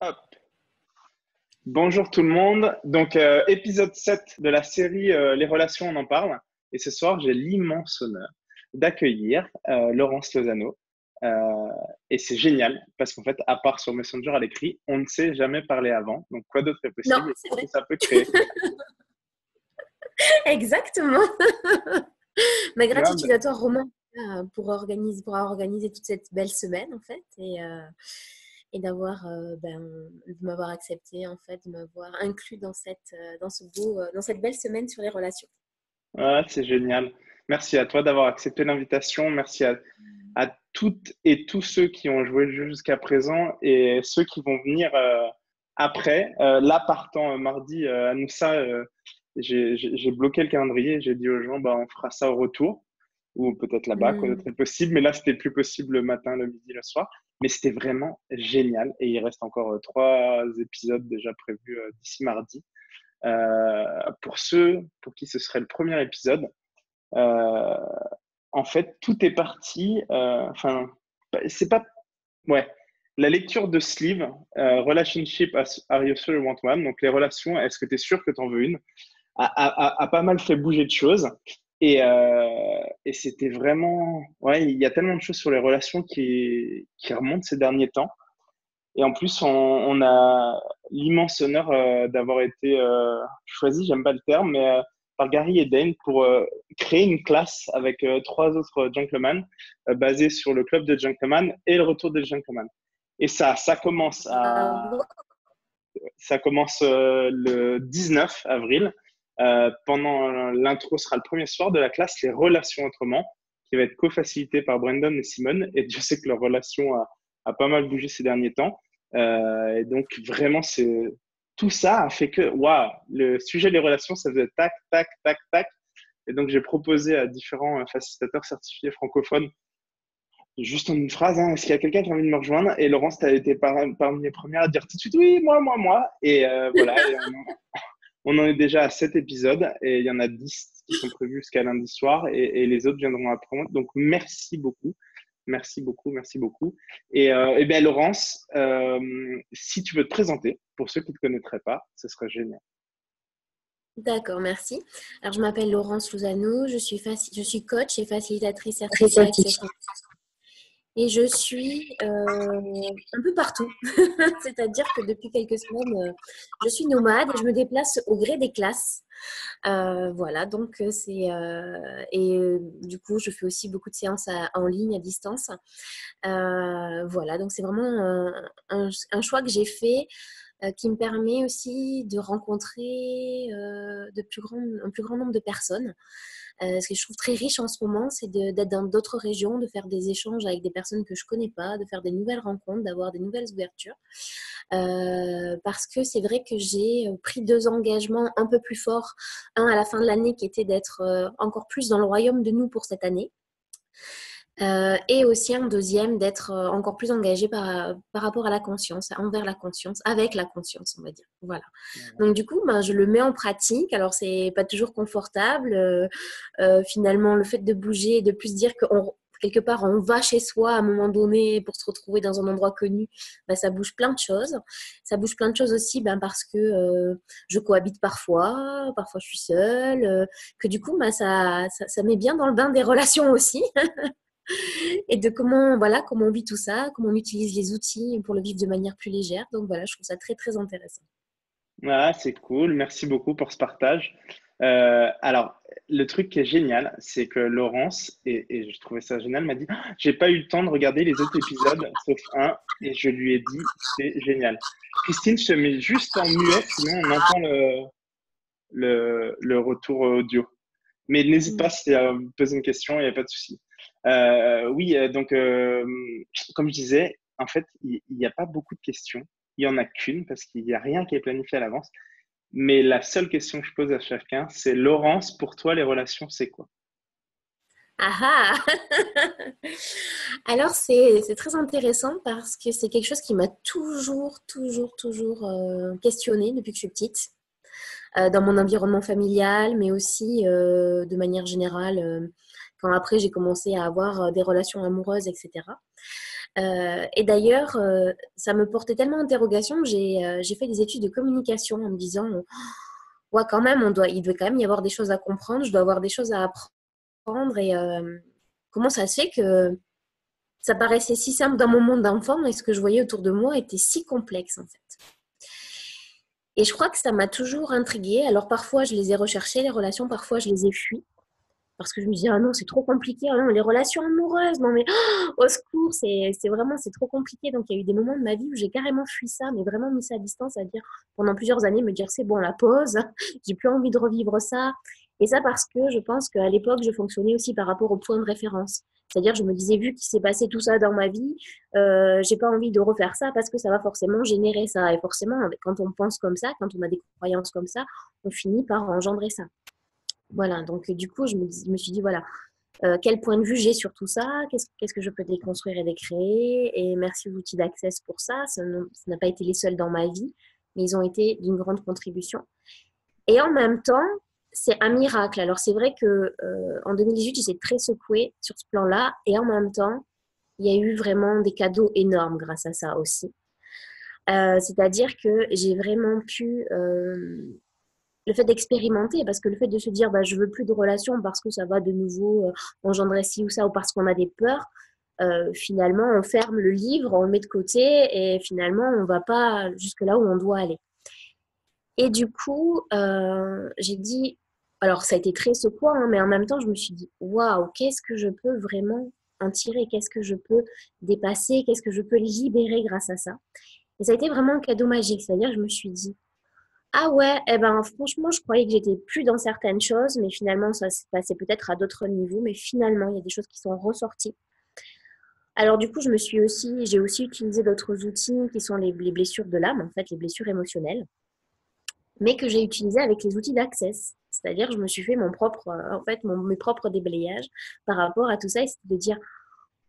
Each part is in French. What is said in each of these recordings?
Hop. Bonjour tout le monde. Donc, épisode 7 de la série Les relations, on en parle. Et ce soir, j'ai l'immense honneur d'accueillir Laurence Lozano. Euh, et c'est génial parce qu'en fait, à part sur Messenger à l'écrit, on ne s'est jamais parlé avant. Donc, quoi d'autre est Non, possible et c'est qu'est-ce vrai. que ça peut créer? Exactement. Ma Tu vois, gratitude à toi, Romain, pour avoir organisé toute cette belle semaine, en fait, et de m'avoir accepté, en fait, de m'avoir inclus dans cette belle semaine sur les relations. ouais, c'est génial. Merci à toi d'avoir accepté l'invitation. Merci à toutes et tous ceux qui ont joué le jeu jusqu'à présent et ceux qui vont venir après. Là, partant mardi à Noussa, j'ai bloqué le calendrier. J'ai dit aux gens, bah, on fera ça au retour ou peut-être là-bas, quoi d'autre Hmm. est possible. Mais là, c'était plus possible le matin, le midi, le soir. Mais c'était vraiment génial. Et il reste encore 3 épisodes déjà prévus d'ici mardi. Pour ceux pour qui ce serait le premier épisode, euh, en fait, tout est parti. Enfin, c'est pas. Ouais. La lecture de ce livre, Relationship Are You Sure You Want One? Donc, les relations, est-ce que tu es sûr que tu en veux une? A pas mal fait bouger de choses. Et c'était vraiment. Ouais, il y a tellement de choses sur les relations qui remontent ces derniers temps. Et en plus, on a l'immense honneur d'avoir été choisi, j'aime pas le terme, mais par Gary et Dane pour créer une classe avec 3 autres gentlemen basée sur le club de gentlemen et le retour des gentlemen. Et Bravo. ça commence le 19 avril. Pendant l'intro sera le premier soir de la classe Les Relations Autrement, qui va être co-facilitée par Brandon et Simone. Et Dieu sait que leur relation a pas mal bougé ces derniers temps. Et donc, vraiment, tout ça a fait que, waouh, le sujet des relations, ça faisait tac, tac, tac, tac. Et donc, j'ai proposé à différents facilitateurs certifiés francophones, juste en une phrase, hein, est-ce qu'il y a quelqu'un qui a envie de me rejoindre? Et Laurence, tu as été parmi les premières à dire tout de suite, oui, moi, moi, moi. Et voilà, on en est déjà à 7 épisodes et il y en a 10 qui sont prévus jusqu'à lundi soir et les autres viendront après. Donc, merci beaucoup. Merci beaucoup, merci beaucoup. Et bien, Laurence, si tu veux te présenter, pour ceux qui ne te connaîtraient pas, ce serait génial. D'accord, merci. Alors, je m'appelle Laurence Lozano, je suis coach et facilitatrice certifiée Access. Et je suis un peu partout. C'est-à-dire que depuis quelques semaines, je suis nomade et je me déplace au gré des classes. Voilà, donc du coup, je fais aussi beaucoup de séances en ligne, à distance. Voilà, donc c'est vraiment un choix que j'ai fait qui me permet aussi de rencontrer un plus grand nombre de personnes. Ce que je trouve très riche en ce moment, c'est d'être dans d'autres régions, de faire des échanges avec des personnes que je ne connais pas, de faire des nouvelles rencontres, d'avoir des nouvelles ouvertures. Parce que c'est vrai que j'ai pris 2 engagements un peu plus forts. Un à la fin de l'année qui était d'être encore plus dans le royaume de nous pour cette année. Et aussi un deuxième d'être encore plus engagé par rapport à la conscience, envers la conscience, avec la conscience, on va dire. Voilà. Donc du coup, ben, je le mets en pratique. Alors c'est pas toujours confortable. Finalement, le fait de bouger, de plus dire quelque part on va chez soi à un moment donné pour se retrouver dans un endroit connu, ben, ça bouge plein de choses. Ça bouge plein de choses aussi ben, parce que je cohabite parfois je suis seule, que du coup ben, ça met bien dans le bain des relations aussi. Et de comment on vit tout ça, comment on utilise les outils pour le vivre de manière plus légère. Donc voilà, je trouve ça très, très intéressant. Ah, c'est cool, merci beaucoup pour ce partage. Alors, le truc qui est génial, c'est que Laurence, et je trouvais ça génial, m'a dit, ah, j'ai pas eu le temps de regarder les autres épisodes, sauf un, et je lui ai dit, c'est génial. Christine, je te mets juste en muet, sinon on entend le retour audio. Mais n'hésite pas Mm. si tu as posé une question, il n'y a pas de souci. Oui, donc, comme je disais, en fait, il n'y a pas beaucoup de questions. Il n'y en a qu'une parce qu'il n'y a rien qui est planifié à l'avance. Mais la seule question que je pose à chacun, c'est Laurence, pour toi, les relations, c'est quoi? Ah ah. Alors c'est très intéressant parce que c'est quelque chose qui m'a toujours questionnée depuis que je suis petite, dans mon environnement familial, mais aussi de manière générale, quand après j'ai commencé à avoir des relations amoureuses, etc. Et d'ailleurs, ça me portait tellement d'interrogation que j'ai fait des études de communication en me disant, ouais, quand même, il doit quand même y avoir des choses à comprendre, je dois avoir des choses à apprendre. Et comment ça se fait que ça paraissait si simple dans mon monde d'enfant et ce que je voyais autour de moi était si complexe en fait. Et je crois que ça m'a toujours intriguée. Alors parfois, je les ai recherchées, les relations, parfois, je les ai fuies. Parce que je me dis, ah non, c'est trop compliqué, ah non, les relations amoureuses, non mais au secours, c'est trop compliqué. Donc il y a eu des moments de ma vie où j'ai carrément fui ça, mais vraiment mis ça à distance, à dire pendant plusieurs années, me dire c'est bon, la pause, j'ai plus envie de revivre ça. Et ça parce que je pense qu'à l'époque, je fonctionnais aussi par rapport au point de référence. C'est-à-dire, je me disais, vu qu'il s'est passé tout ça dans ma vie, j'ai pas envie de refaire ça parce que ça va forcément générer ça. Et forcément, quand on pense comme ça, quand on a des croyances comme ça, on finit par engendrer ça. Voilà, donc du coup, je me suis dit, voilà, quel point de vue j'ai sur tout ça, qu'est-ce que je peux déconstruire et décréer, et merci aux outils d'Access pour ça, ça n'a pas été les seuls dans ma vie, mais ils ont été d'une grande contribution. Et en même temps, c'est un miracle. Alors c'est vrai que en 2018, j'étais très secouée sur ce plan-là, et en même temps, il y a eu vraiment des cadeaux énormes grâce à ça aussi. C'est-à-dire que j'ai vraiment pu le fait d'expérimenter, parce que le fait de se dire bah, je veux plus de relation parce que ça va de nouveau engendrer ci ou ça, ou parce qu'on a des peurs, finalement on ferme le livre, on le met de côté et finalement on va pas jusque là où on doit aller. Et du coup, j'ai dit, alors ça a été très secouant, hein, mais en même temps je me suis dit waouh, qu'est-ce que je peux vraiment en tirer, qu'est-ce que je peux dépasser, qu'est-ce que je peux libérer grâce à ça. Et ça a été vraiment un cadeau magique, c'est-à-dire je me suis dit ah ouais, eh ben franchement, je croyais que j'étais plus dans certaines choses, mais finalement, ça s'est passé peut-être à d'autres niveaux, mais finalement, il y a des choses qui sont ressorties. Alors du coup, j'ai aussi utilisé d'autres outils qui sont les blessures de l'âme, en fait, les blessures émotionnelles, mais que j'ai utilisées avec les outils d'Access. C'est-à-dire, je me suis fait mes propres déblayages par rapport à tout ça, et c'était de dire,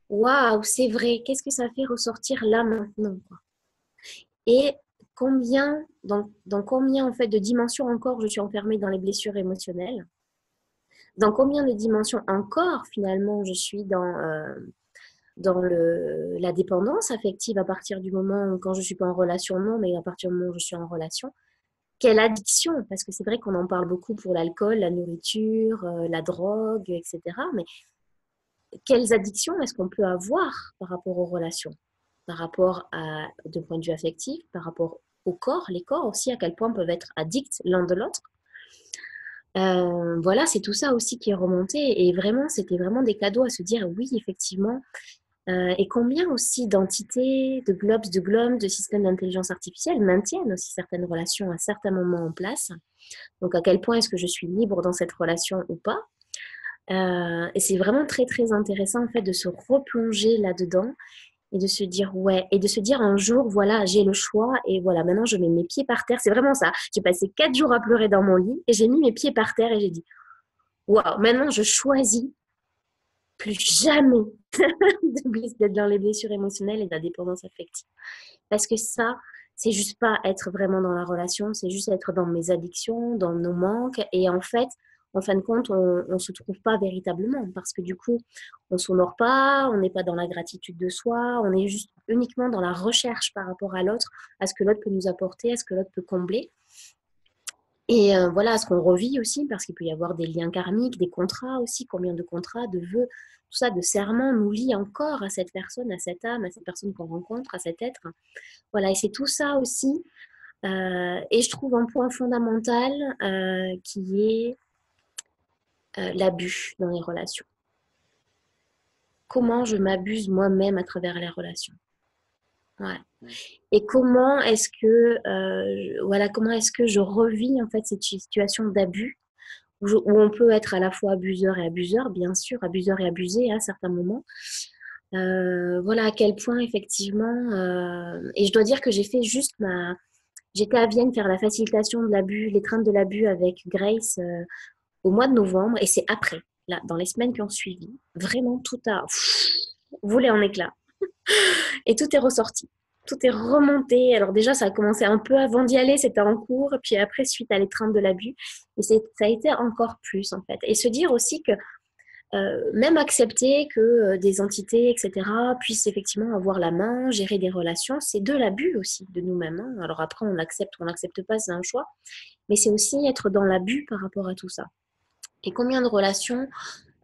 waouh, c'est vrai, qu'est-ce que ça fait ressortir là maintenant, quoi. Et dans combien en fait de dimensions encore je suis enfermée dans les blessures émotionnelles, dans combien de dimensions encore finalement je suis dans la dépendance affective à partir du moment où quand je suis pas en relation, non, mais à partir du moment où je suis en relation, quelle addiction, parce que c'est vrai qu'on en parle beaucoup pour l'alcool, la nourriture, la drogue, etc. Mais quelles addictions est-ce qu'on peut avoir par rapport aux relations, par rapport à, de point de vue affectif, par rapport au corps, les corps aussi, à quel point peuvent être addicts l'un de l'autre. Voilà, c'est tout ça aussi qui est remonté. Et vraiment, c'était vraiment des cadeaux à se dire, oui, effectivement. Et combien aussi d'entités, de globes, de glomes, de systèmes d'intelligence artificielle maintiennent aussi certaines relations à certains moments en place. Donc, à quel point est-ce que je suis libre dans cette relation ou pas. Et c'est vraiment très, très intéressant, en fait, de se replonger là-dedans et de se dire, ouais, et de se dire un jour, voilà, j'ai le choix et voilà, maintenant je mets mes pieds par terre. C'est vraiment ça. J'ai passé 4 jours à pleurer dans mon lit et j'ai mis mes pieds par terre et j'ai dit, waouh, maintenant je choisis plus jamais d'être dans les blessures émotionnelles et de la dépendance affective. Parce que ça, c'est juste pas être vraiment dans la relation, c'est juste être dans mes addictions, dans nos manques. Et en fait, en fin de compte, on ne se trouve pas véritablement parce que du coup, on ne s'honore pas, on n'est pas dans la gratitude de soi, on est juste uniquement dans la recherche par rapport à l'autre, à ce que l'autre peut nous apporter, à ce que l'autre peut combler. Et voilà, à ce qu'on revit aussi, parce qu'il peut y avoir des liens karmiques, des contrats aussi, combien de contrats, de vœux, tout ça, de serments nous lie encore à cette personne, à cette âme, à cette personne qu'on rencontre, à cet être. Voilà, et c'est tout ça aussi. Et je trouve un point fondamental qui est l'abus dans les relations. Comment je m'abuse moi-même à travers les relations. Ouais. Et comment est-ce que, comment est-ce que je revis en fait cette situation d'abus où on peut être à la fois abuseur et abuseur, bien sûr, abuseur et abusé à certains moments. Voilà à quel point effectivement, et je dois dire que j'étais à Vienne faire la facilitation de l'abus, l'étreinte de l'abus avec Grace au mois de novembre, et c'est après, là, dans les semaines qui ont suivi, vraiment tout a volé en éclats, et tout est ressorti. Tout est remonté. Alors déjà, ça a commencé un peu avant d'y aller, c'était en cours, puis après, suite à l'étreinte de l'abus, et ça a été encore plus, en fait. Et se dire aussi que même accepter que des entités, etc., puissent effectivement avoir la main, gérer des relations, c'est de l'abus aussi de nous-mêmes, hein. Alors après, on l'accepte ou on l'accepte pas, c'est un choix, mais c'est aussi être dans l'abus par rapport à tout ça. Et combien de relations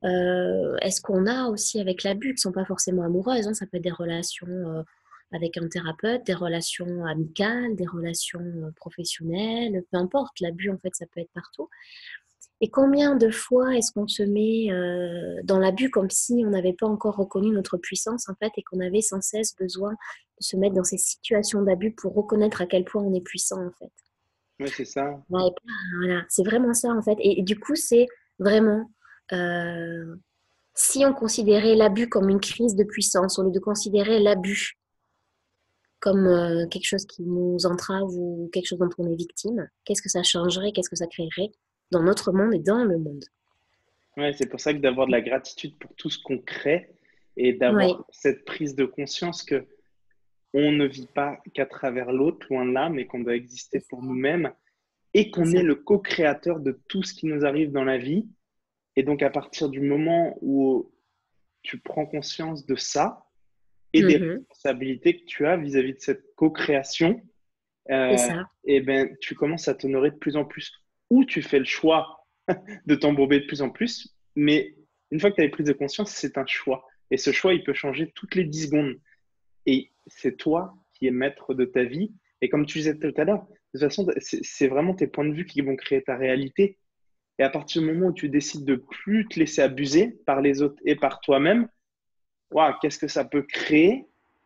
est-ce qu'on a aussi avec l'abus, qui ne sont pas forcément amoureuses, hein, ça peut être des relations avec un thérapeute, des relations amicales, des relations professionnelles, peu importe, l'abus en fait ça peut être partout. Et combien de fois est-ce qu'on se met dans l'abus comme si on n'avait pas encore reconnu notre puissance en fait et qu'on avait sans cesse besoin de se mettre dans ces situations d'abus pour reconnaître à quel point on est puissant en fait. Ouais, c'est ça. Ouais, voilà, c'est vraiment ça en fait. Et du coup, c'est vraiment euh, si on considérait l'abus comme une crise de puissance, au lieu de considérer l'abus comme quelque chose qui nous entrave ou quelque chose dont on est victime, qu'est-ce que ça changerait, qu'est-ce que ça créerait dans notre monde et dans le monde? Ouais, c'est pour ça que d'avoir de la gratitude pour tout ce qu'on crée et Oui, d'avoir cette prise de conscience que on ne vit pas qu'à travers l'autre, loin de là, mais qu'on doit exister c'est pour nous-mêmes et qu'on est ça. le co-créateur de tout ce qui nous arrive dans la vie. Et donc, à partir du moment où tu prends conscience de ça et des Mhm, responsabilités que tu as vis-à-vis de cette co-création, c'est euh, ça. et ben, tu commences à t'honorer de plus en plus. Ou tu fais le choix de t'embourber de plus en plus, mais une fois que tu as les prises de conscience, c'est un choix. Et ce choix, il peut changer toutes les 10 secondes. Et c'est toi qui es maître de ta vie. Et comme tu disais tout à l'heure, de toute façon, c'est vraiment tes points de vue qui vont créer ta réalité. Et à partir du moment où tu décides de plus te laisser abuser par les autres et par toi-même, waouh, qu'est-ce que ça peut créer?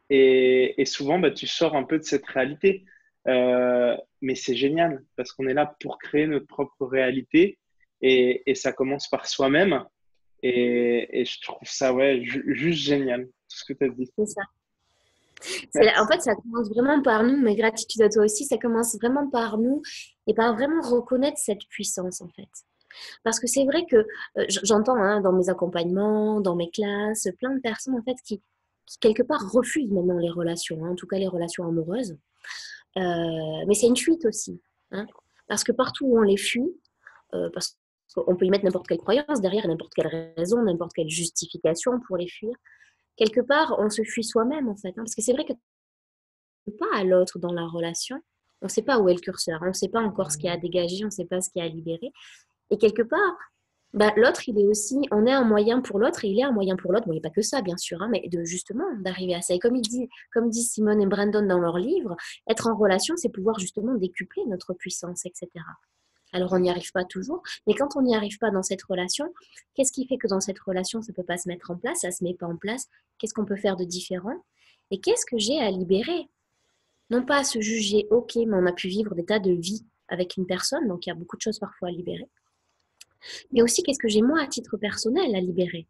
Et souvent, bah, tu sors un peu de cette réalité. Mais c'est génial parce qu'on est là pour créer notre propre réalité et ça commence par soi-même. Et je trouve ça ouais, juste génial, tout ce que tu as dit. C'est ça. En Merci. fait, ça commence vraiment par nous, mais gratitude à toi aussi, ça commence vraiment par nous et par vraiment reconnaître cette puissance, en fait. Parce que c'est vrai que j'entends hein, dans mes accompagnements, dans mes classes, plein de personnes, en fait, qui quelque part refusent maintenant les relations, hein, en tout cas les relations amoureuses. Mais c'est une fuite aussi, hein, parce que partout où on les fuit, parce qu'on peut y mettre n'importe quelle croyance derrière, n'importe quelle raison, n'importe quelle justification pour les fuir, quelque part, on se fuit soi-même, en fait, hein, parce que c'est vrai que pas à l'autre dans la relation. On ne sait pas où est le curseur, on ne sait pas encore ce qu'il y a à dégager, on ne sait pas ce qu'il y a à libérer. Et quelque part, bah, l'autre, il est aussi, on est un moyen pour l'autre et il est un moyen pour l'autre. Bon, il n'y a pas que ça, bien sûr, hein, mais de justement d'arriver à ça. Et comme dit Simone et Brandon dans leur livre, être en relation, c'est pouvoir justement décupler notre puissance, etc. Alors, on n'y arrive pas toujours, mais quand on n'y arrive pas dans cette relation, qu'est-ce qui fait que dans cette relation, ça ne peut pas se mettre en place, ça ne se met pas en place? Qu'est-ce qu'on peut faire de différent? Et qu'est-ce que j'ai à libérer? Non pas à se juger, ok, mais on a pu vivre des tas de vies avec une personne, donc il y a beaucoup de choses parfois à libérer. Mais aussi, qu'est-ce que j'ai moi à titre personnel à libérer?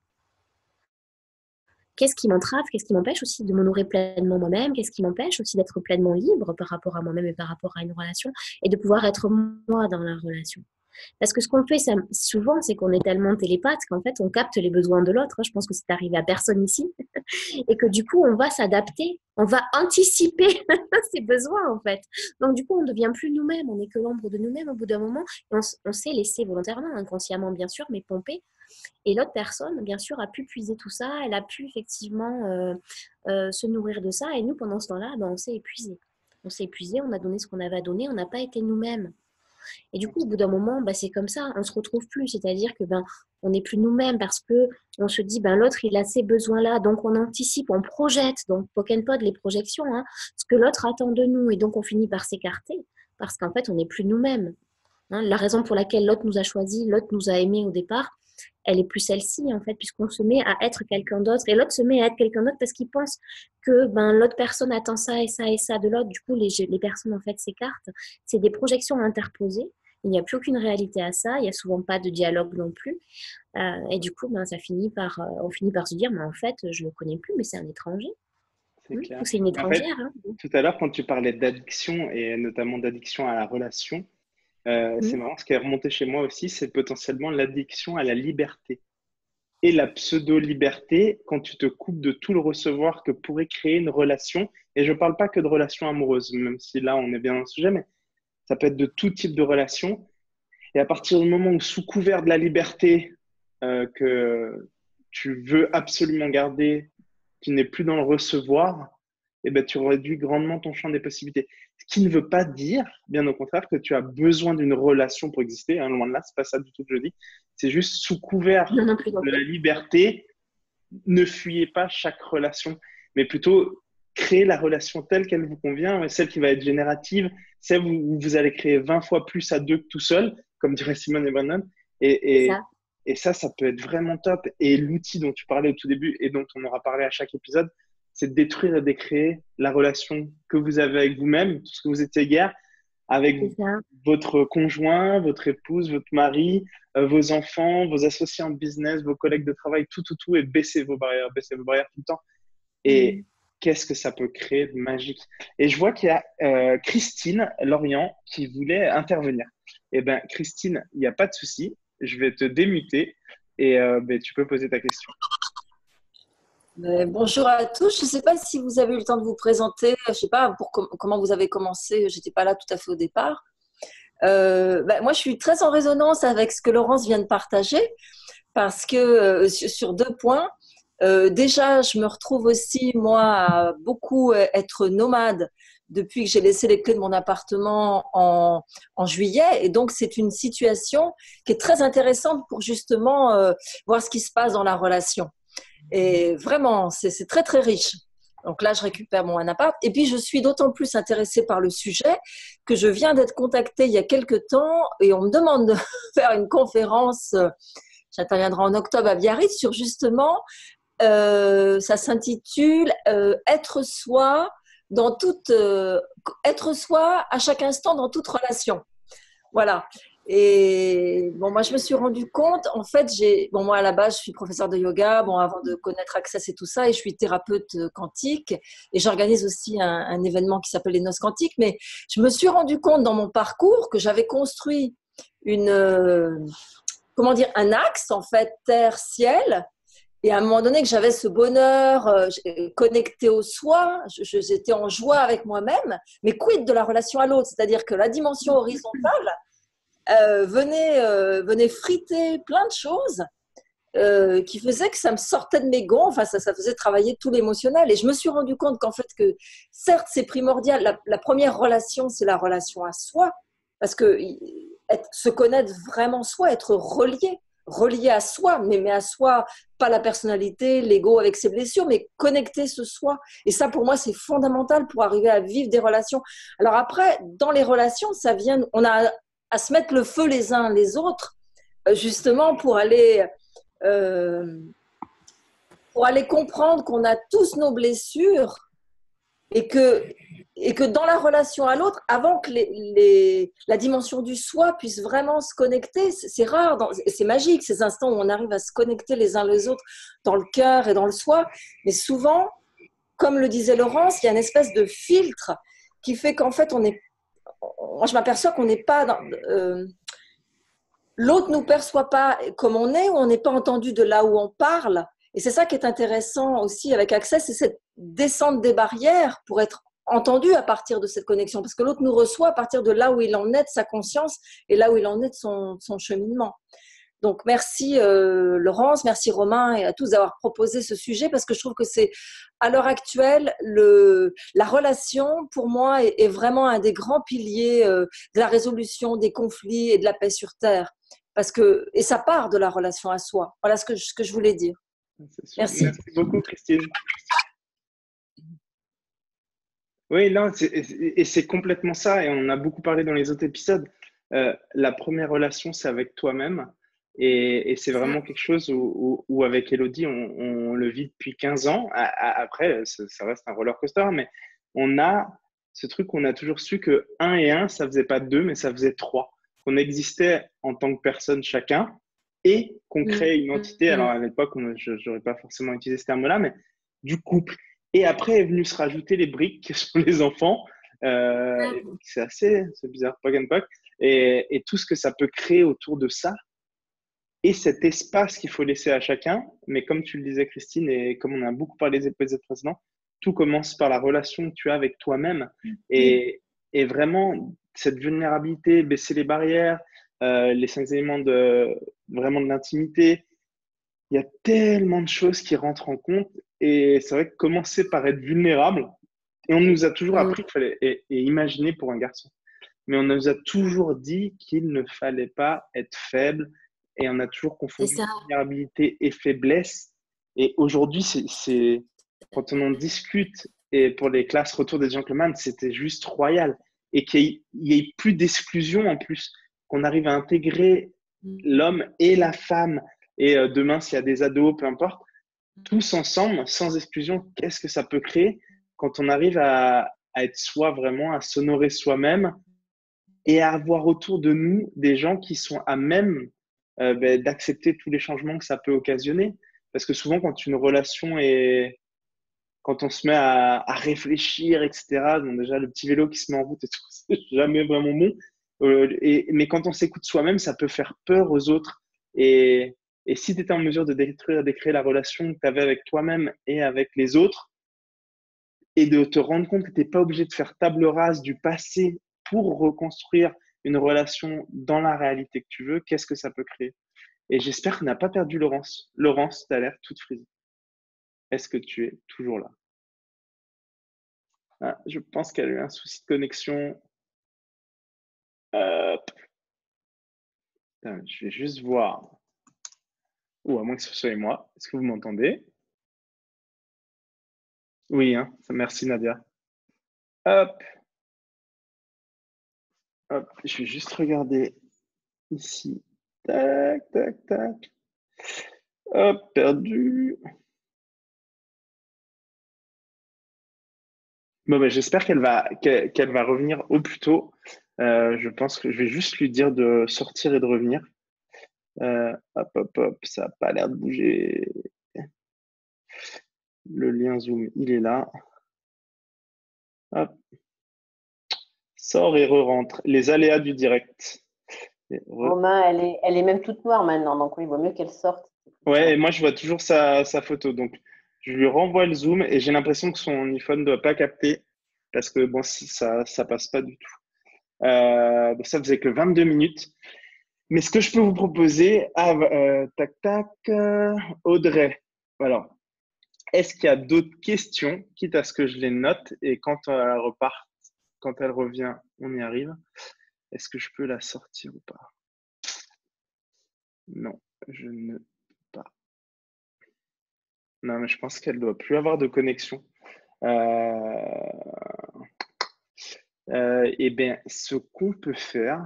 Qu'est-ce qui m'entrave? Qu'est-ce qui m'empêche aussi de m'honorer pleinement moi-même? Qu'est-ce qui m'empêche aussi d'être pleinement libre par rapport à moi-même et par rapport à une relation et de pouvoir être moi dans la relation? Parce que ce qu'on fait ça, souvent, c'est qu'on est tellement télépathe qu'en fait, on capte les besoins de l'autre. Je pense que c'est arrivé à personne ici. Et que du coup, on va s'adapter, on va anticiper ses besoins en fait. Donc du coup, on ne devient plus nous-mêmes, on n'est que l'ombre de nous-mêmes au bout d'un moment. Et on s'est laissé volontairement, inconsciemment bien sûr, mais pomper. Et l'autre personne, bien sûr, a pu puiser tout ça, elle a pu effectivement se nourrir de ça. Et nous, pendant ce temps-là, ben, on s'est épuisé. On s'est épuisé, on a donné ce qu'on avait à donner, on n'a pas été nous-mêmes. Et du coup, au bout d'un moment, bah, c'est comme ça, on se retrouve plus. C'est-à-dire que ben, on n'est plus nous-mêmes parce que on se dit ben l'autre il a ces besoins-là, donc on anticipe, on projette, donc poken pod les projections, hein, ce que l'autre attend de nous, et donc on finit par s'écarter parce qu'en fait on n'est plus nous-mêmes. Hein. La raison pour laquelle l'autre nous a choisi, l'autre nous a aimés au départ, elle est plus celle-ci en fait, puisqu'on se met à être quelqu'un d'autre et l'autre se met à être quelqu'un d'autre parce qu'il pense que ben l'autre personne attend ça et ça et ça de l'autre. Du coup, les personnes en fait s'écartent. C'est des projections interposées. Il n'y a plus aucune réalité à ça. Il n'y a souvent pas de dialogue non plus. Et du coup, ben, on finit par se dire, mais en fait, je le connais plus, mais c'est un étranger. C'est clair. Ou c'est une En fait, étrangère. Hein. tout à l'heure, quand tu parlais d'addiction et notamment d'addiction à la relation, c'est Mm. marrant, ce qui est remonté chez moi aussi, c'est potentiellement l'addiction à la liberté et la pseudo-liberté quand tu te coupes de tout le recevoir que pourrait créer une relation. Et je ne parle pas que de relations amoureuses, même si là, on est bien dans le sujet, mais ça peut être de tout type de relation. Et à partir du moment où, sous couvert de la liberté que tu veux absolument garder, qui n'est plus dans le recevoir, eh ben, tu réduis grandement ton champ des possibilités. Ce qui ne veut pas dire, bien au contraire, que tu as besoin d'une relation pour exister. Hein, loin de là, c'est pas ça du tout que je dis. C'est juste sous couvert Non, non plus, non de la plus. liberté, ne fuyez pas chaque relation, mais plutôt créer la relation telle qu'elle vous convient, celle qui va être générative, celle où vous allez créer 20 fois plus à deux que tout seul, comme dirait Simone et Brennan. C'est Et, et, ça. et ça peut être vraiment top. Et l'outil dont tu parlais au tout début et dont on aura parlé à chaque épisode, c'est de détruire et de créer la relation que vous avez avec vous-même, tout ce que vous étiez hier, avec C'est ça. votre conjoint, votre épouse, votre mari, vos enfants, vos associés en business, vos collègues de travail, tout, et baissez vos barrières tout le temps. Et Mm. qu'est-ce que ça peut créer de magique. Et je vois qu'il y a Christine Lorient qui voulait intervenir. Eh bien, Christine, il n'y a pas de souci, je vais te démuter et ben, tu peux poser ta question. Bonjour à tous. Je ne sais pas si vous avez eu le temps de vous présenter. Je ne sais pas comment vous avez commencé. Je n'étais pas là tout à fait au départ. Moi, je suis très en résonance avec ce que Laurence vient de partager parce que sur 2 points. Déjà, je me retrouve aussi, moi, à beaucoup être nomade depuis que j'ai laissé les clés de mon appartement en juillet. Et donc, c'est une situation qui est très intéressante pour justement voir ce qui se passe dans la relation. Et vraiment, c'est très, très riche. Donc là, je récupère mon appart. Et puis, je suis d'autant plus intéressée par le sujet que je viens d'être contactée il y a quelques temps et on me demande de faire une conférence. J'interviendrai en octobre à Biarritz sur justement, ça s'intitule Être soi dans toute, être soi à chaque instant dans toute relation. Voilà. Et bon, moi, je me suis rendu compte, en fait, moi, à la base, je suis professeure de yoga, bon, avant de connaître Access et tout ça, et je suis thérapeute quantique, et j'organise aussi un événement qui s'appelle les Noces quantiques, mais je me suis rendu compte dans mon parcours que j'avais construit comment dire, un axe, en fait, terre-ciel, et à un moment donné que j'avais ce bonheur connecté au soi, j'étais en joie avec moi-même, mais quid de la relation à l'autre? C'est-à-dire que la dimension horizontale venait friter plein de choses qui faisaient que ça me sortait de mes gonds, enfin ça faisait travailler tout l'émotionnel. Et je me suis rendu compte qu'en fait, que certes, c'est primordial, la première relation, c'est la relation à soi, parce que se connaître vraiment soi, être relié à soi, mais à soi, pas la personnalité, l'ego avec ses blessures, mais connecter ce soi. Et ça, pour moi, c'est fondamental pour arriver à vivre des relations. Alors après, dans les relations, ça vient, on a à se mettre le feu les uns les autres, justement euh, pour aller comprendre qu'on a tous nos blessures et que dans la relation à l'autre, avant que la dimension du soi puisse vraiment se connecter, c'est rare, c'est magique ces instants où on arrive à se connecter les uns les autres dans le cœur et dans le soi, mais souvent, comme le disait Laurence, il y a une espèce de filtre qui fait qu'en fait, moi je m'aperçois qu'on n'est pas l'autre nous perçoit pas comme on est, ou on n'est pas entendu de là où on parle. Et c'est ça qui est intéressant aussi avec Access, c'est cette descente des barrières pour être entendu à partir de cette connexion, parce que l'autre nous reçoit à partir de là où il en est de sa conscience et là où il en est de son cheminement. Donc merci Laurence, merci Romain et à tous d'avoir proposé ce sujet, parce que je trouve que c'est à l'heure actuelle la relation pour moi est vraiment un des grands piliers de la résolution des conflits et de la paix sur terre, et ça part de la relation à soi. Voilà ce que je voulais dire. Merci. Merci beaucoup, Christine. Oui, non, et c'est complètement ça, et on en a beaucoup parlé dans les autres épisodes. La première relation, c'est avec toi-même, et c'est vraiment quelque chose où avec Elodie, on le vit depuis 15 ans. Après, ça reste un roller coaster, mais on a ce truc, on a toujours su que un et un, ça faisait pas deux, mais ça faisait trois. Qu'on existait en tant que personne chacun, et qu'on créait une entité. Alors à l'époque, je n'aurais pas forcément utilisé ce terme-là, mais du couple. Et après est venu se rajouter les briques qui sont les enfants. C'est bizarre, Pog and Pog. Et tout ce que ça peut créer autour de ça. Et cet espace qu'il faut laisser à chacun. Mais comme tu le disais, Christine, et comme on a beaucoup parlé des épisodes précédents, tout commence par la relation que tu as avec toi-même. Et vraiment, cette vulnérabilité, baisser les barrières, les 5 éléments vraiment de l'intimité, il y a tellement de choses qui rentrent en compte. Et c'est vrai que commencer par être vulnérable, et on nous a toujours Mm. appris qu'il fallait et imaginer pour un garçon. Mais on nous a toujours dit qu'il ne fallait pas être faible et on a toujours C'est confondu ça. vulnérabilité et faiblesse. Et aujourd'hui, quand on en discute et pour les classes Retour des Gentlemen, c'était juste royal. Et qu'il n'y ait plus d'exclusion en plus, qu'on arrive à intégrer l'homme et la femme. Et demain, s'il y a des ados, peu importe, tous ensemble, sans exclusion, qu'est-ce que ça peut créer quand on arrive à être soi vraiment, à s'honorer soi-même et à avoir autour de nous des gens qui sont à même d'accepter tous les changements que ça peut occasionner. Parce que souvent, quand on se met à réfléchir, etc., donc déjà le petit vélo qui se met en route et tout, c'est jamais vraiment bon. Mais quand on s'écoute soi-même, ça peut faire peur aux autres. Et si tu étais en mesure de détruire, de créer la relation que tu avais avec toi-même et avec les autres, et de te rendre compte que tu n'es pas obligé de faire table rase du passé pour reconstruire une relation dans la réalité que tu veux, qu'est-ce que ça peut créer? Et j'espère qu'on n'a pas perdu Laurence. Laurence, tu as l'air toute frisée. Est-ce que tu es toujours là? Ah, je pense qu'elle a eu un souci de connexion. Putain, je vais juste voir. Ou à moins que ce soit moi. Est-ce que vous m'entendez? Oui, hein, merci Nadia. Hop, hop, je vais juste regarder ici. Tac, tac, tac. Hop, perdu. Bon, ben, j'espère qu'elle va revenir au plus tôt. Je pense que je vais juste lui dire de sortir et de revenir. Hop, hop, hop, ça n'a pas l'air de bouger. Le lien Zoom, il est là. Hop, sort et re-rentre. Les aléas du direct. Romain, elle est même toute noire maintenant, donc oui, il vaut mieux qu'elle sorte. Ouais, et moi je vois toujours sa photo. Donc je lui renvoie le zoom et j'ai l'impression que son iPhone ne doit pas capter parce que bon, ça passe pas du tout. Donc ça faisait que 22 minutes. Mais ce que je peux vous proposer, tac tac, Audrey. Alors, est-ce qu'il y a d'autres questions, quitte à ce que je les note et quand elle repart, quand elle revient, on y arrive. Est-ce que je peux la sortir ou pas? Non, je ne peux pas. Non, mais je pense qu'elle doit plus avoir de connexion. Eh bien, ce qu'on peut faire.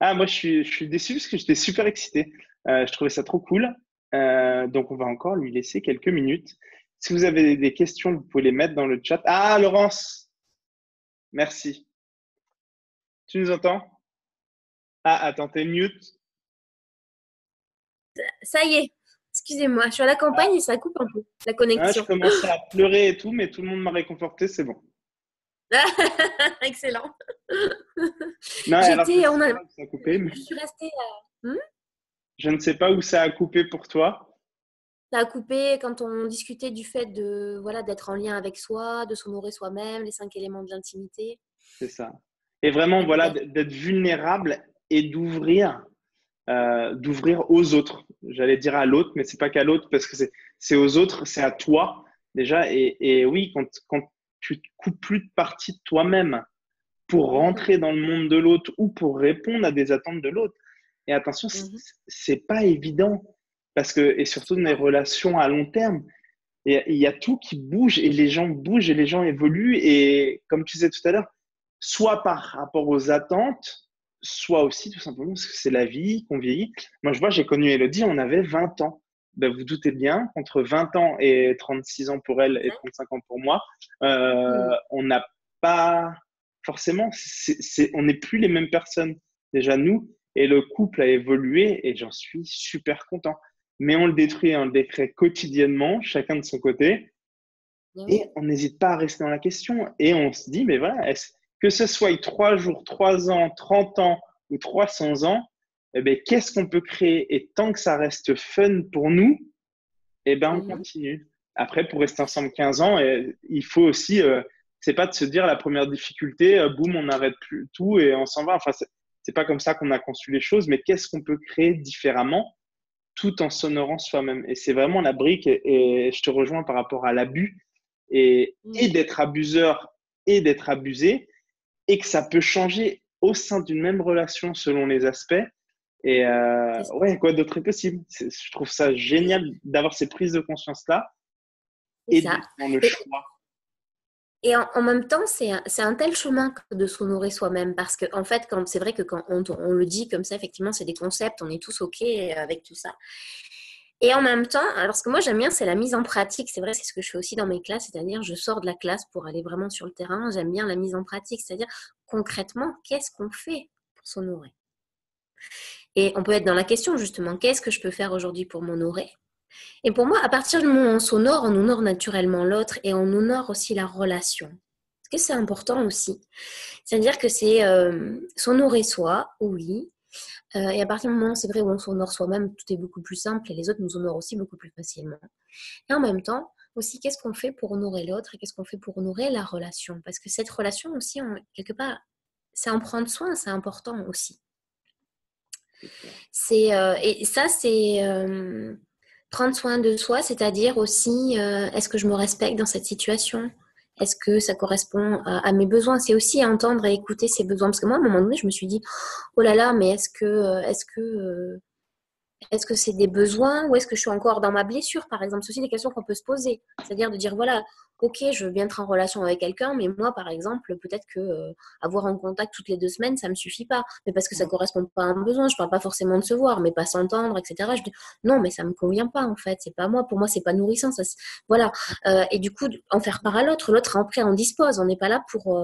Ah, moi, je suis déçu parce que j'étais super excité. Je trouvais ça trop cool. Donc, on va encore lui laisser quelques minutes. Si vous avez des questions, vous pouvez les mettre dans le chat. Ah, Laurence, merci. Tu nous entends? Ah, attends, t'es mute. Ça y est, excusez-moi, je suis à la campagne et ça coupe un peu, la Ah, je connexion. commençais à pleurer et tout, mais tout le monde m'a réconforté, c'est bon. Excellent. Non, alors, je ne J'étais, sais pas où ça a coupé, mais je suis restée, je ne sais pas où ça a coupé pour toi. ça a coupé quand on discutait du fait de, voilà, d'être en lien avec soi, de s'honorer soi-même, les 5 éléments de l'intimité. C'est ça. Et vraiment, La voilà, liberté. d'être vulnérable et d'ouvrir aux autres. J'allais dire à l'autre, mais c'est pas qu'à l'autre parce que c'est aux autres, c'est à toi déjà. Et oui, quand tu te coupes plus de partie de toi-même pour rentrer dans le monde de l'autre ou pour répondre à des attentes de l'autre. Et attention, c'est pas évident parce que, et surtout dans les relations à long terme, il y a tout qui bouge et les gens bougent et les gens évoluent. Et comme tu disais tout à l'heure, soit par rapport aux attentes, soit aussi tout simplement parce que c'est la vie, qu'on vieillit. Moi, je vois, j'ai connu Elodie, on avait 20 ans. Ben, vous doutez bien, entre 20 ans et 36 ans pour elle et 35 ans pour moi, on n'a pas forcément, on n'est plus les mêmes personnes. Déjà, nous, et le couple a évolué et j'en suis super content. Mais on le détruit, on le décrée quotidiennement, chacun de son côté. Et on n'hésite pas à rester dans la question. Et on se dit, mais voilà, que ce soit 3 jours, 3 ans, 30 ans ou 300 ans, eh ben, qu'est-ce qu'on peut créer? Et tant que ça reste fun pour nous, eh ben, on continue. Après, pour rester ensemble 15 ans, il faut aussi, c'est pas de se dire la première difficulté, boum, on arrête plus tout et on s'en va. Enfin, c'est pas comme ça qu'on a conçu les choses, mais qu'est-ce qu'on peut créer différemment tout en s'honorant soi-même. Et c'est vraiment la brique, et je te rejoins par rapport à l'abus, et d'être abuseur et d'être abusé, et que ça peut changer au sein d'une même relation selon les aspects. Et ouais, quoi d'autre est possible? Je trouve ça génial d'avoir ces prises de conscience-là C'est et ça. dans le choix. Et en même temps, c'est un tel chemin que de s'honorer soi-même parce que, en fait, c'est vrai que quand on le dit comme ça, effectivement, c'est des concepts, on est tous OK avec tout ça. Et en même temps, alors ce que moi j'aime bien, c'est la mise en pratique. C'est vrai, c'est ce que je fais aussi dans mes classes, c'est-à-dire je sors de la classe pour aller vraiment sur le terrain. J'aime bien la mise en pratique, c'est-à-dire concrètement, qu'est-ce qu'on fait pour s'honorer? Et on peut être dans la question justement, qu'est-ce que je peux faire aujourd'hui pour m'honorer? Et pour moi, à partir du moment où on s'honore, on honore naturellement l'autre et on honore aussi la relation. Parce que c'est important aussi. C'est-à-dire que c'est s'honorer soi, oui. Et à partir du moment, c'est vrai, où on s'honore soi-même, tout est beaucoup plus simple et les autres nous honorent aussi beaucoup plus facilement. Et en même temps, aussi, qu'est-ce qu'on fait pour honorer l'autre et qu'est-ce qu'on fait pour honorer la relation? Parce que cette relation aussi, quelque part, c'est en prendre soin, c'est important aussi. Et ça, c'est prendre soin de soi, c'est-à-dire aussi, est-ce que je me respecte dans cette situation? Est-ce que ça correspond à mes besoins? C'est aussi entendre et écouter ses besoins. Parce que moi, à un moment donné, je me suis dit, oh là là, mais est-ce que c'est des besoins ou est-ce que je suis encore dans ma blessure, par exemple? C'est aussi des questions qu'on peut se poser. C'est-à-dire de dire, voilà, ok, je veux bien être en relation avec quelqu'un, mais moi, par exemple, peut-être que avoir un contact toutes les 2 semaines, ça ne me suffit pas. Mais parce que ça ne correspond pas à un besoin. Je ne parle pas forcément de se voir, mais pas s'entendre, etc. Je dis, non, mais ça ne me convient pas, en fait. C'est pas moi. Pour moi, c'est pas nourrissant. Voilà. Et du coup, en faire part à l'autre. L'autre, après, en dispose. On n'est pas là pour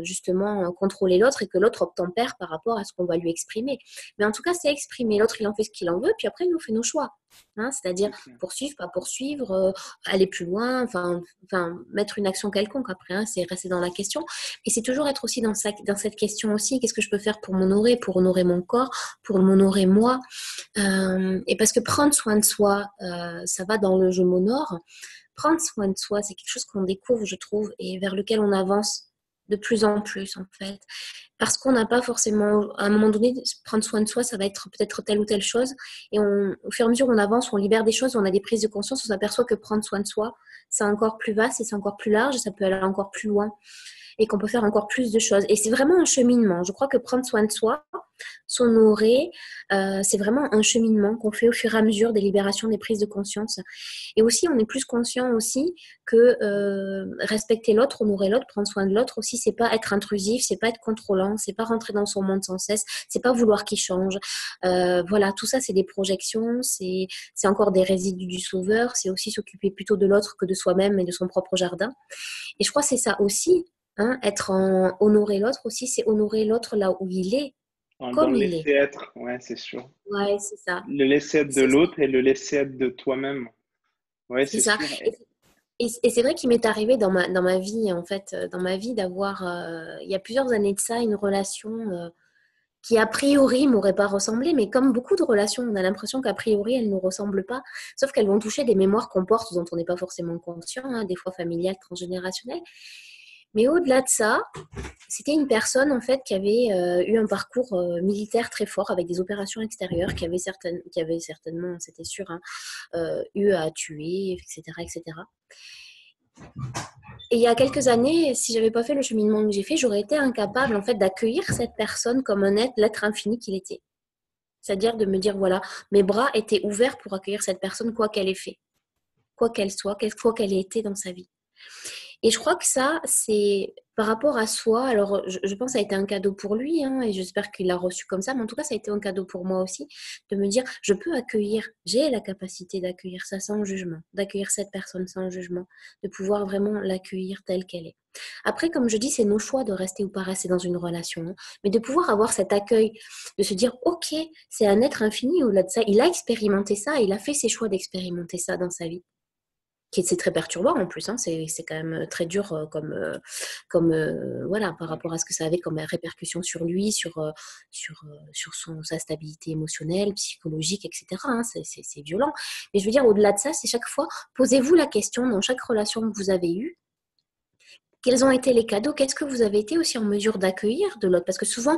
justement contrôler l'autre et que l'autre obtempère par rapport à ce qu'on va lui exprimer. Mais en tout cas, c'est exprimer. L'autre, il en fait ce qu'il en veut, puis après, nous, on fait nos choix. Hein, c'est-à-dire poursuivre, pas poursuivre, aller plus loin, enfin, mettre une action quelconque. Après, hein, c'est rester dans la question. Et c'est toujours être aussi dans cette question aussi. Qu'est-ce que je peux faire pour m'honorer, pour honorer mon corps, pour m'honorer moi? Et parce que prendre soin de soi, ça va dans le je m'honore. Prendre soin de soi, c'est quelque chose qu'on découvre, je trouve, et vers lequel on avance de plus en plus, en fait. Parce qu'on n'a pas forcément, à un moment donné, prendre soin de soi, ça va être peut-être telle ou telle chose. Et au fur et à mesure où on avance, on libère des choses, on a des prises de conscience, on s'aperçoit que prendre soin de soi, c'est encore plus vaste et c'est encore plus large, et ça peut aller encore plus loin. Et qu'on peut faire encore plus de choses. Et c'est vraiment un cheminement. Je crois que prendre soin de soi, s'honorer, c'est vraiment un cheminement qu'on fait au fur et à mesure des libérations, des prises de conscience. Et aussi, on est plus conscient aussi que respecter l'autre, honorer l'autre, prendre soin de l'autre aussi, c'est pas être intrusif, c'est pas être contrôlant, c'est pas rentrer dans son monde sans cesse, c'est pas vouloir qu'il change. Voilà, tout ça, c'est des projections, c'est encore des résidus du sauveur, c'est aussi s'occuper plutôt de l'autre que de soi-même et de son propre jardin. Et je crois que c'est ça aussi. Hein, honorer l'autre aussi, c'est honorer l'autre là où il est, Dans comme le il est. laisser être, ouais, c'est sûr. Ouais, c'est ça. Le laisser être de C'est ça. l'autre et le laisser être de toi-même. Ouais, C'est c'est ça. sûr. Et c'est vrai qu'il m'est arrivé dans ma vie, en fait, dans ma vie, d'avoir, il y a plusieurs années de ça, une relation qui, a priori, m'aurait pas ressemblé, mais comme beaucoup de relations, on a l'impression qu'a priori, elles ne nous ressemblent pas, sauf qu'elles vont toucher des mémoires qu'on porte dont on n'est pas forcément conscient, hein, des fois familiales, transgénérationnelles. Mais au-delà de ça, c'était une personne en fait qui avait eu un parcours militaire très fort avec des opérations extérieures, qui avait certainement, c'était sûr, hein, eu à tuer, etc., etc. Et il y a quelques années, si j'avais pas fait le cheminement que j'ai fait, j'aurais été incapable en fait d'accueillir cette personne comme l'être infini qu'il était. C'est-à-dire de me dire voilà, mes bras étaient ouverts pour accueillir cette personne quoi qu'elle ait fait, quoi qu'elle soit, quoi qu'elle ait été dans sa vie. Et je crois que ça, c'est par rapport à soi. Alors, je pense que ça a été un cadeau pour lui, hein, et j'espère qu'il l'a reçu comme ça. Mais en tout cas, ça a été un cadeau pour moi aussi, de me dire, je peux accueillir, j'ai la capacité d'accueillir ça sans jugement, d'accueillir cette personne sans jugement, de pouvoir vraiment l'accueillir telle qu'elle est. Après, comme je dis, c'est nos choix de rester ou pas rester dans une relation, hein, mais de pouvoir avoir cet accueil, de se dire, ok, c'est un être infini au-delà de ça. Il a expérimenté ça, il a fait ses choix d'expérimenter ça dans sa vie. C'est très perturbant en plus, hein. C'est quand même très dur voilà, par rapport à ce que ça avait comme répercussion sur lui, sur sa stabilité émotionnelle, psychologique, etc. Hein. C'est violent. Mais je veux dire, au-delà de ça, c'est chaque fois, posez-vous la question dans chaque relation que vous avez eue, quels ont été les cadeaux? Qu'est-ce que vous avez été aussi en mesure d'accueillir de l'autre? Parce que souvent,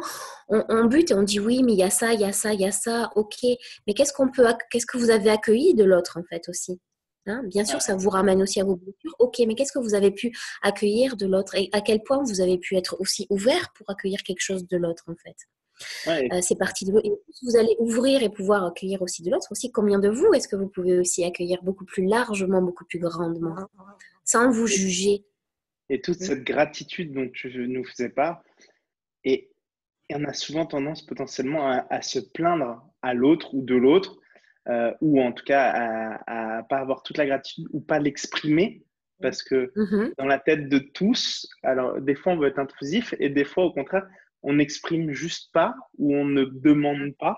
on bute et on dit oui, mais il y a ça, il y a ça, il y a ça, ok. Mais qu'est-ce que vous avez accueilli de l'autre en fait aussi? Hein, bien sûr, ça vous ramène aussi à vos blessures. Ok, mais qu'est-ce que vous avez pu accueillir de l'autre et à quel point vous avez pu être aussi ouvert pour accueillir quelque chose de l'autre en fait? Ouais, C'est parti de vous. Et vous allez ouvrir et pouvoir accueillir aussi de l'autre. Aussi, combien de vous est-ce que vous pouvez aussi accueillir beaucoup plus largement, beaucoup plus grandement, sans vous juger? et toute cette gratitude dont tu nous faisais part, et on a souvent tendance potentiellement à se plaindre à l'autre ou de l'autre, ou en tout cas à pas avoir toute la gratitude ou pas l'exprimer, parce que Mhm. dans la tête de tous, alors des fois on veut être intrusif et des fois au contraire on n'exprime juste pas ou on ne demande pas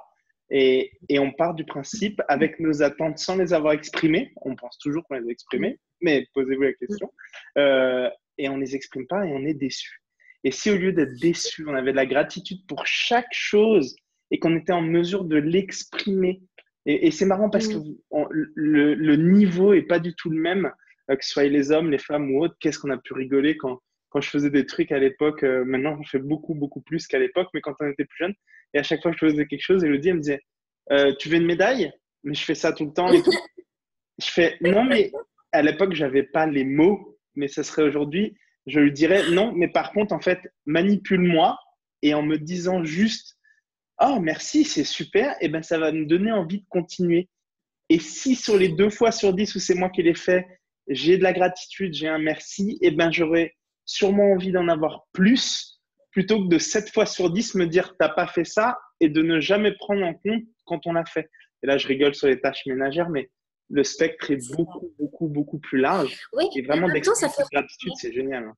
et on part du principe avec nos attentes sans les avoir exprimées, on pense toujours qu'on les a exprimées, mais posez-vous la question, et on les exprime pas et on est déçu. Et si au lieu d'être déçu, on avait de la gratitude pour chaque chose et qu'on était en mesure de l'exprimer, et c'est marrant parce que le niveau est pas du tout le même, que ce soit les hommes, les femmes ou autres. Qu'est-ce qu'on a pu rigoler quand je faisais des trucs à l'époque. Maintenant, je fais beaucoup, beaucoup plus qu'à l'époque, mais quand on était plus jeune, et à chaque fois que je faisais quelque chose, Elodie, elle me disait, tu veux une médaille? Mais je fais ça tout le temps et tout. Je fais, non, mais à l'époque, j'avais pas les mots, mais ce serait aujourd'hui, je lui dirais, non, mais par contre, en fait, manipule-moi et en me disant juste, oh, merci, c'est super, et ben ça va me donner envie de continuer. Et si sur les 2 fois sur 10 où c'est moi qui l'ai fait, j'ai de la gratitude, j'ai un merci, et ben j'aurais sûrement envie d'en avoir plus, plutôt que de 7 fois sur 10 me dire t'as pas fait ça et de ne jamais prendre en compte quand on l'a fait. Et là, je rigole sur les tâches ménagères, mais le spectre est beaucoup, beaucoup, beaucoup plus large. Oui, Et et en vraiment même temps, ça d'exprimer fait cette gratitude, c'est génial.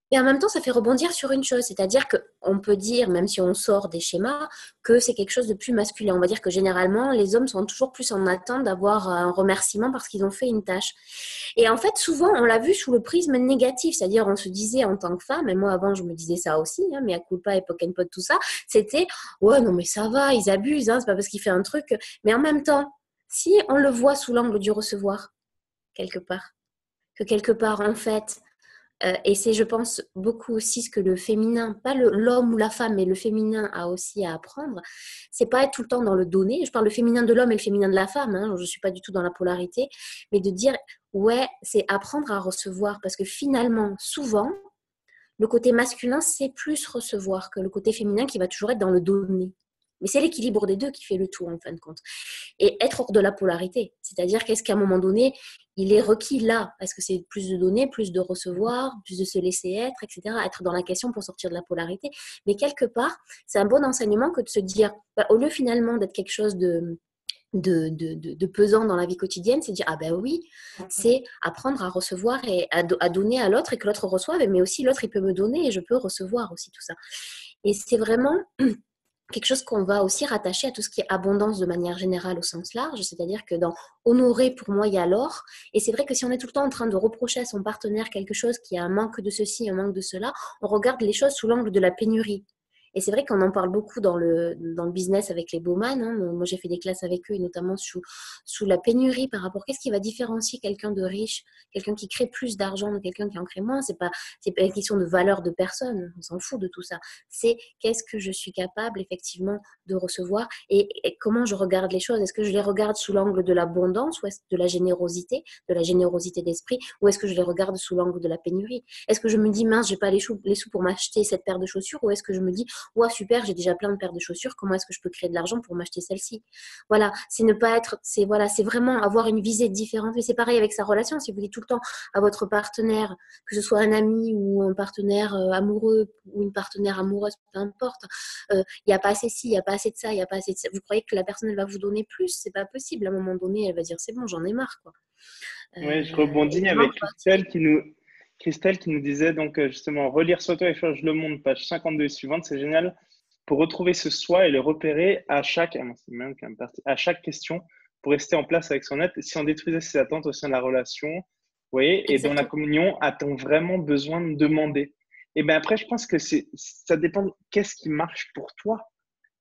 Et en même temps, ça fait rebondir sur une chose, c'est-à-dire qu'on peut dire, même si on sort des schémas, que c'est quelque chose de plus masculin. On va dire que généralement, les hommes sont toujours plus en attente d'avoir un remerciement parce qu'ils ont fait une tâche. Et en fait, souvent, on l'a vu sous le prisme négatif, c'est-à-dire on se disait en tant que femme, et moi avant, je me disais ça aussi, hein, mais à culpa et Pokémon, tout ça, c'était, ouais, non mais ça va, ils abusent, hein, c'est pas parce qu'il fait un truc. Mais en même temps, si on le voit sous l'angle du recevoir, quelque part, que quelque part, en fait, et c'est, je pense, beaucoup aussi ce que le féminin, pas l'homme ou la femme, mais le féminin a aussi à apprendre. C'est pas être tout le temps dans le donner. Je parle le féminin de l'homme et le féminin de la femme. Hein, je suis pas du tout dans la polarité, mais de dire ouais, c'est apprendre à recevoir parce que finalement, souvent, le côté masculin, c'est plus recevoir que le côté féminin qui va toujours être dans le donner. Mais c'est l'équilibre des deux qui fait le tout en fin de compte. Et être hors de la polarité. C'est-à-dire qu'est-ce qu'à un moment donné, il est requis là? Est-ce que c'est plus de donner, plus de recevoir, plus de se laisser être, etc. Être dans la question pour sortir de la polarité. Mais quelque part, c'est un bon enseignement que de se dire, bah, au lieu finalement d'être quelque chose de pesant dans la vie quotidienne, c'est dire, ah ben oui, c'est apprendre à recevoir et à donner à l'autre et que l'autre reçoive, mais aussi l'autre, il peut me donner et je peux recevoir aussi tout ça. Et c'est vraiment quelque chose qu'on va aussi rattacher à tout ce qui est abondance de manière générale au sens large, c'est-à-dire que dans honorer, pour moi, il y a l'or. Et c'est vrai que si on est tout le temps en train de reprocher à son partenaire quelque chose qui a un manque de ceci, un manque de cela, on regarde les choses sous l'angle de la pénurie. Et c'est vrai qu'on en parle beaucoup dans le business avec les bowman. Hein. Moi, j'ai fait des classes avec eux, et notamment sous la pénurie par rapport à qu'est-ce qui va différencier quelqu'un de riche, quelqu'un qui crée plus d'argent de quelqu'un qui en crée moins. C'est pas une question de valeur de personne, on s'en fout de tout ça. C'est qu'est-ce que je suis capable effectivement de recevoir et comment je regarde les choses. Est-ce que je les regarde sous l'angle de l'abondance ou de la générosité d'esprit, ou est-ce que je les regarde sous l'angle de la pénurie? Est-ce que je me dis, mince, j'ai pas les sous pour m'acheter cette paire de chaussures, ou est-ce que je me dis, ouais, super, j'ai déjà plein de paires de chaussures, comment est-ce que je peux créer de l'argent pour m'acheter celle-ci? Voilà, c'est ne pas être, c'est vraiment avoir une visée différente. Mais c'est pareil avec sa relation. Si vous dites tout le temps à votre partenaire, que ce soit un ami ou un partenaire amoureux ou une partenaire amoureuse, peu importe, il n'y a pas assez de ci, il n'y a pas assez de ça, il n'y a pas assez de ça. Vous croyez que la personne elle va vous donner plus? C'est pas possible. À un moment donné, elle va dire c'est bon, j'en ai marre, quoi. Oui, je rebondis avec Christelle qui nous disait donc justement relire Sois toi et change le monde, page 52 et suivante, c'est génial pour retrouver ce soi et le repérer à chaque question pour rester en place avec son être. Si on détruisait ses attentes au sein de la relation, vous voyez, et dans la communion, a-t-on vraiment besoin de demander? Et bien après, je pense que ça dépend qu'est-ce qui marche pour toi.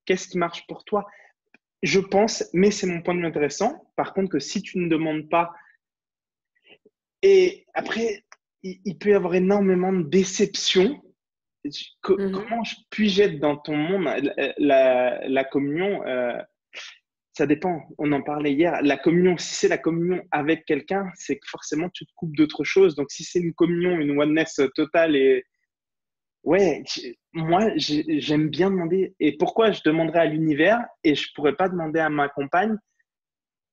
Qu'est-ce qui marche pour toi? Je pense, mais c'est mon point de vue intéressant, par contre, que si tu ne demandes pas. Et après, il peut y avoir énormément de déceptions. Mhm. Comment puis-je être dans ton monde? La communion, ça dépend. On en parlait hier. La communion, si c'est la communion avec quelqu'un, c'est que forcément tu te coupes d'autres choses. Donc si c'est une communion, une oneness totale et ouais, moi j'aime bien demander. Et pourquoi je demanderais à l'univers et je pourrais pas demander à ma compagne?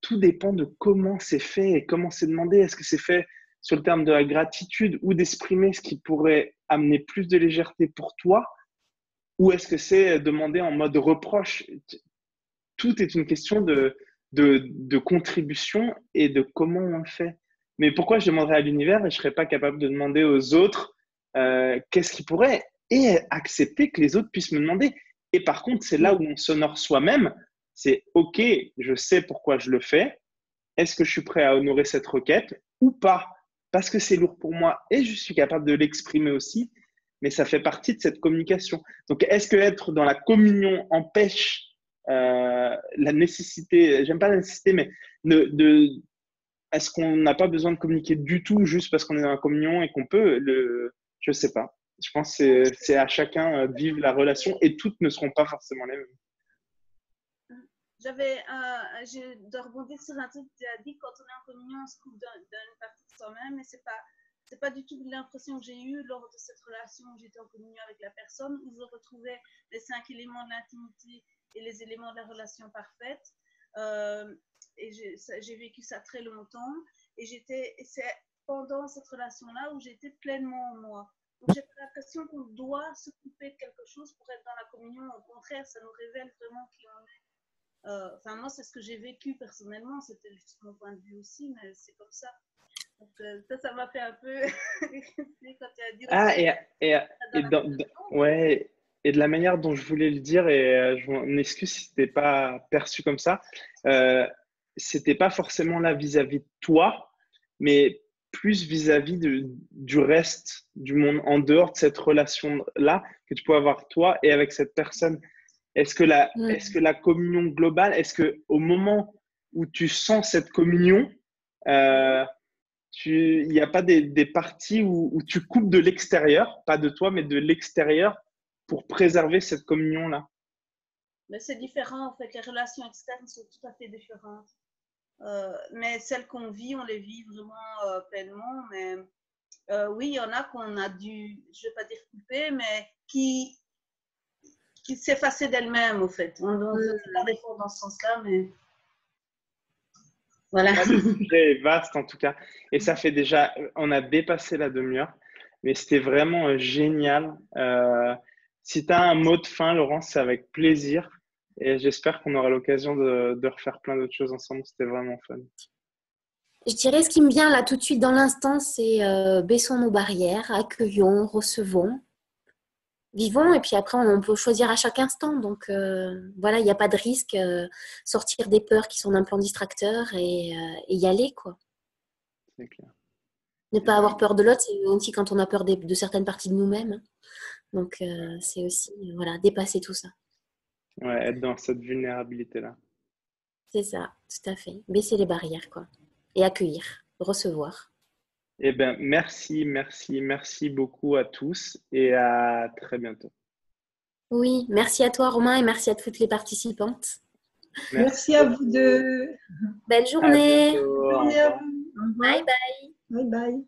Tout dépend de comment c'est fait et comment c'est demandé. Est-ce que c'est fait sur le terme de la gratitude ou d'exprimer ce qui pourrait amener plus de légèreté pour toi? Ou est-ce que c'est demandé en mode reproche? Tout est une question de contribution et de comment on le fait. Mais pourquoi je demanderais à l'univers et je ne serais pas capable de demander aux autres qu'est-ce qu'ils pourraient et accepter que les autres puissent me demander. Et par contre, c'est là où on s'honore soi-même. C'est OK, je sais pourquoi je le fais. Est-ce que je suis prêt à honorer cette requête ou pas? Parce que c'est lourd pour moi et je suis capable de l'exprimer aussi, mais ça fait partie de cette communication. Donc, est-ce que être dans la communion empêche la nécessité, j'aime pas la nécessité, mais est-ce qu'on n'a pas besoin de communiquer du tout juste parce qu'on est dans la communion et qu'on peut je sais pas. Je pense que c'est à chacun de vivre la relation et toutes ne seront pas forcément les mêmes. Je dois rebondir sur un truc que tu as dit, quand on est en communion, on se coupe d'une partie de soi-même, mais c'est pas du tout l'impression que j'ai eue lors de cette relation où j'étais en communion avec la personne, où je retrouvais les 5 éléments de l'intimité et les éléments de la relation parfaite. Et j'ai vécu ça très longtemps. Et c'est pendant cette relation-là où j'étais pleinement moi. Donc, j'ai pas l'impression qu'on doit se couper de quelque chose pour être dans la communion. Au contraire, ça nous révèle vraiment qui on est. Enfin, moi, c'est ce que j'ai vécu personnellement. C'était juste mon point de vue aussi, mais c'est comme ça. Donc, ça m'a fait un peu quand tu as dit. Ah, ouais, et de la manière dont je voulais le dire, et je m'excuse si c'était pas perçu comme ça, c'était pas forcément là vis-à-vis de toi, mais plus vis-à-vis du reste du monde, en dehors de cette relation-là que tu peux avoir toi et avec cette personne. Est-ce que la communion globale, est-ce que au moment où tu sens cette communion, il n'y a pas des parties où tu coupes de l'extérieur, pas de toi, mais de l'extérieur pour préserver cette communion-là? Mais c'est différent, en fait. Les relations externes sont tout à fait différentes. Mais celles qu'on vit, on les vit vraiment pleinement. Mais oui, il y en a qu'on a dû, je ne vais pas dire couper, mais qui s'effaçaient d'elles-mêmes, en fait. On ne veut pas répondre dans ce sens-là, mais voilà. C'est très vaste en tout cas. Et ça fait déjà, on a dépassé la demi-heure, mais c'était vraiment génial. Si tu as un mot de fin, Laurence, c'est avec plaisir. Et j'espère qu'on aura l'occasion de refaire plein d'autres choses ensemble. C'était vraiment fun. Je dirais ce qui me vient là tout de suite dans l'instant, c'est baissons nos barrières, accueillons, recevons, vivons, et puis après on peut choisir à chaque instant. Donc voilà, il n'y a pas de risque, sortir des peurs qui sont un plan distracteur et y aller, quoi. C'est clair. Ne pas avoir peur de l'autre, c'est aussi quand on a peur de certaines parties de nous-mêmes. Donc c'est aussi voilà, dépasser tout ça. Ouais, être dans cette vulnérabilité-là. C'est ça, tout à fait. Baisser les barrières, quoi. Et accueillir, recevoir. Eh bien, merci beaucoup à tous et à très bientôt. Oui, merci à toi Romain et merci à toutes les participantes. Merci à vous deux. Belle journée. À bientôt. Bonne journée à vous. Au revoir. Bye bye. Bye bye.